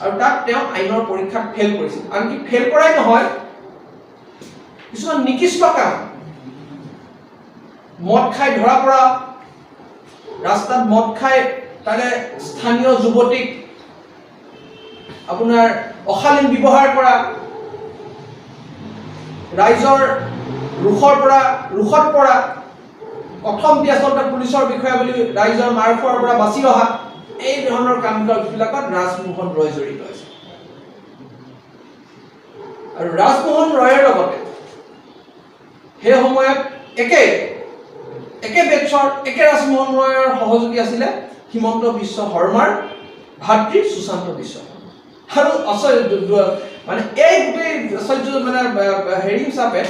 আৰু তাত তেওঁ আইনৰ পৰীক্ষাত ফেল কৰিছিল আনকি ফেল কৰাই নহয় কিছুমান নিকৃষ্ট কাম মদ খাই ধৰা পৰা ৰাস্তাত মদ খাই তাৰে স্থানীয় যুৱতীক আপোনাৰ অশালীন ব্যৱহাৰ কৰা ৰাইজৰ ৰোষত পৰা প্ৰথম আচলতে পুলিচৰ বিষয়া বুলি ৰাইজৰ মাৰ খোৱাৰ পৰা বাচি অহা এই ধৰণৰ কামবিলাকত ৰাজমোহন ৰয় জড়িত আছে আৰু ৰাজমোহন ৰয়ৰ লগতে সেই সময়ত একে বেটছৰ একে ৰাজমোহন ৰয়ৰ সহযোগী আছিলে হিমন্ত বিশ্ব শৰ্মাৰ ভাতৃ সুশান্ত বিশ্ব আৰু মানে এই গোটেই আচৰ্য মানে হেৰি হিচাপে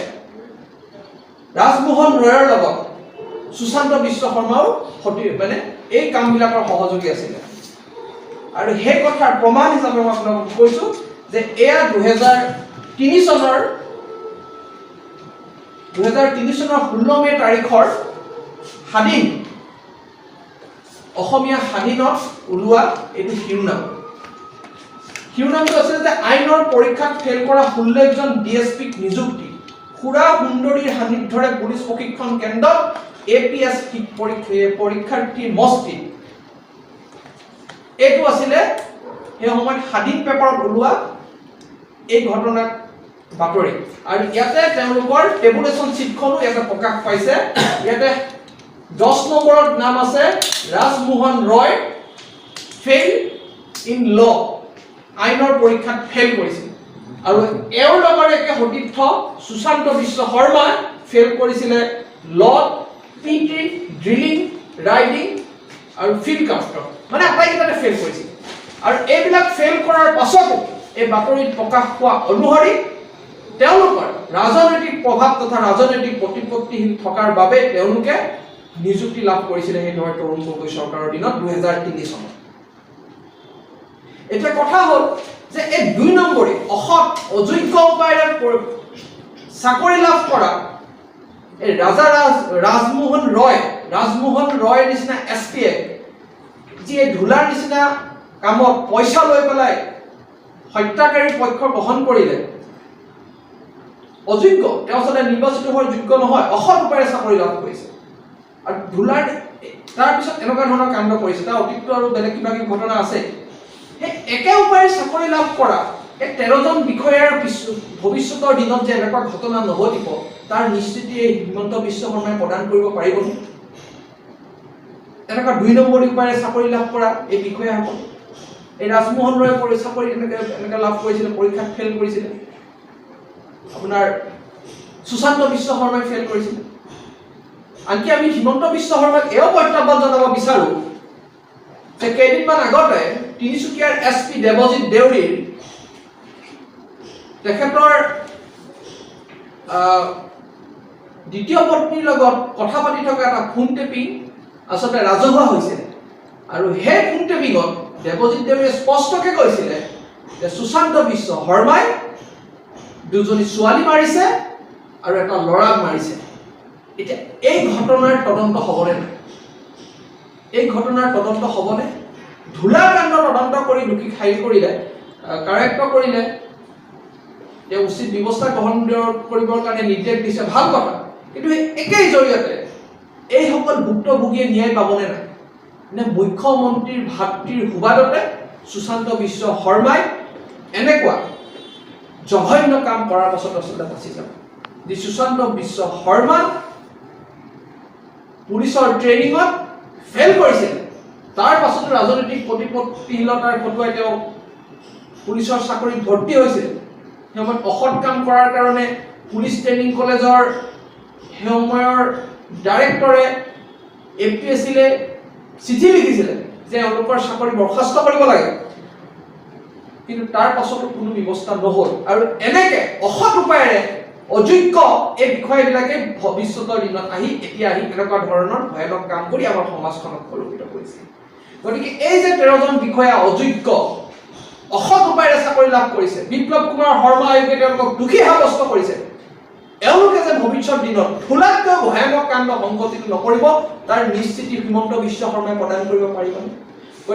ৰাজমোহন ৰয়ৰ লগত সুশান্ত বিশ্ব শৰ্মাও মানে এই কামবিলাকৰ সহযোগী আছিলে আৰু সেই কথাৰ প্ৰমাণ হিচাপে মই আপোনালোকক কৈছো যে এয়া 2003 চনৰ 16 মে তাৰিখৰ স্বাধীন অসমীয়া স্বাধীনত ওলোৱা এইটো শিৰোনামটো আছিল যে আইনৰ পৰীক্ষাত ফেল কৰা 16 জন ডিএছপিক নিযুক্তি খুৰা সুন্দৰীৰ সান্নিধ্যৰে পুলিচ প্ৰশিক্ষণ কেন্দ্ৰত এপিএছপি পৰীক্ষাৰ্থীৰ মস্তি এইটো আছিলে সেই সময়ত স্বাধীন পেপাৰত ওলোৱা এই ঘটনাৰ বাতৰি আৰু ইয়াতে তেওঁলোকৰ টেবুলেশ্যন চিটখনো ইয়াতে প্ৰকাশ পাইছে ইয়াতে 10 নম্বৰত নাম আছে ৰাজমোহন ৰয় ফেইল ইন ল আইনৰ পৰীক্ষাত ফেল কৰিছিল আৰু এওঁৰ লগৰে একে সতীৰ্থ সুশান্ত বিশ্ব শৰ্মা ফেল কৰিছিলে ল পিটি ড্ৰিলিং ৰাইডিং আৰু ফিল্ড কাউন্টাৰ মানে আটাইকেইটাতে ফেল কৰিছিল আৰু এইবিলাক ফেল কৰাৰ পাছতো এই বাতৰিত প্ৰকাশ পোৱা অনুসৰি তেওঁলোকৰ ৰাজনৈতিক প্ৰভাৱ তথা ৰাজনৈতিক প্ৰতিপত্তিহীন থকাৰ বাবে তেওঁলোকে নিযুক্তি লাভ কৰিছিলে সেই নহয় তৰুণ গগৈ চৰকাৰৰ দিনত 2003 চনত এটা কথা হল যে এই 2 নম্বৰী অসৎ অযোগ্য উপায়েৰে চাকৰি লাভ কৰা এই ৰাজমোহন ৰয় নিচিনা এছপিয়ে যি ধুলাৰ নিচিনা কামত পইচা লৈ পেলাই হত্যাকাৰী পক্ষ গ্ৰহণ কৰিলে অযোগ্য তেওঁ আচলতে নিৰ্বাচিত হোৱাৰ যোগ্য নহয় অসৎ উপায়েৰে চাকৰি লাভ কৰিছে আৰু ধুলাৰ তাৰ পিছত এনেকুৱা ধৰণৰ কাণ্ড কৰিছে তাৰ অতীত আৰু বেলেগ কিবা কিবি ঘটনা আছে এই একে উপায়েৰে চাকৰি লাভ কৰা এই 13 জন বিষয়াৰ ভৱিষ্যতৰ দিনত যে এনেকুৱা ঘটনা নহটিব তাৰ নিশ্চিতি হিমন্ত বিশ্ব শৰ্মাই প্ৰদান কৰিব পাৰিবনে এনেকুৱা 2 নম্বৰী উপায়েৰে চাকৰি লাভ কৰা এই বিষয়াসকল এই ৰাজমোহন ৰয় চাকৰি এনেকৈ লাভ কৰিছিলে পৰীক্ষাত ফেল কৰিছিলে আপোনাৰ সুশান্ত বিশ্ব শৰ্মাই ফেল কৰিছিলে আনকি আমি হিমন্ত বিশ্ব শৰ্মাক এও প্ৰত্যাহ্বান জনাব বিচাৰো যে কেইদিনমান আগতে তিনিচুকীয়াৰ এছপি দেৱজিৎ দেউৰীৰ তেখেতৰ দ্বিতীয় পত্নীৰ লগত কথা পাতি থকা এটা ফোন টেপিং আচলতে ৰাজহুৱা হৈছিল আৰু সেই ফোন টেপিঙত দেৱজিৎ দেউৰীয়ে স্পষ্টকৈ কৈছিলে যে সুশান্ত বিশ্ব শৰ্মাই 2জনী ছোৱালী মাৰিছে আৰু এটা ল'ৰাক মাৰিছে এতিয়া এই ঘটনাৰ তদন্ত হ'বনে নাই এই ঘটনাৰ তদন্ত হ'বনে ধুলাৰ কাণ্ড তদন্ত কৰি দুখী খাই কৰিলে কাৰেক্ট কৰিলে যে উচিত ব্যৱস্থা গ্ৰহণ কৰিবৰ কাৰণে নিৰ্দেশ দিছে ভাল কথা কিন্তু একেই জৰিয়তে এইসকল ভুক্তভোগীয়ে ন্যায় পাবনে নাই নে মুখ্যমন্ত্ৰীৰ ভাতৃৰ সুবাদতে সুশান্ত বিশ্ব শৰ্মাই এনেকুৱা জঘন্য কাম কৰাৰ পাছত আচলতে বাচি যাব যি সুশান্ত বিশ্ব শৰ্মা পুলিচৰ ট্ৰেইনিঙত ফেল কৰিছিল তাৰ পাছত ৰাজনৈতিক প্ৰতিপত্তিহীনতাৰ ফটোৱাই তেওঁ পুলিচৰ চাকৰিত ভৰ্তি হৈছিল সময়ত অসৎ কাম কৰাৰ কাৰণে পুলিচ ট্ৰেইনিং কলেজৰ সময়ৰ ডাইৰেক্টৰে এপিএছচিলে চিঠি লিখিছিলে যে তেওঁলোকৰ চাকৰি বৰখাস্ত কৰিব লাগে কিন্তু তাৰ পাছতো কোনো ব্যৱস্থা নহল আৰু এনেকে অসৎ উপায়েৰে অযোগ্য এই বিষয়বিলাকে ভৱিষ্যতৰ দিনত এতিয়া আহি এনেকুৱা ধৰণৰ ভয়ানক কাম কৰি আমাৰ সমাজখনক কলুষিত কৰিছে গতিকে এই যে 13 জন বিষয়া অযোগ্য অসৎ উপায়েৰে চাকৰি লাভ কৰিছে বিপ্লৱ কুমাৰ শৰ্মা আয়োগে তেওঁলোকক দোষী সাব্যস্ত কৰিছে এওঁলোকে যে ভৱিষ্যত দিনত ধুলাতকৈ ভয়ানক কাণ্ড সংঘটিত নকৰিব তাৰ নিশ্চিতি হিমন্ত বিশ্ব শৰ্মাই প্ৰদান কৰিব পাৰিবনে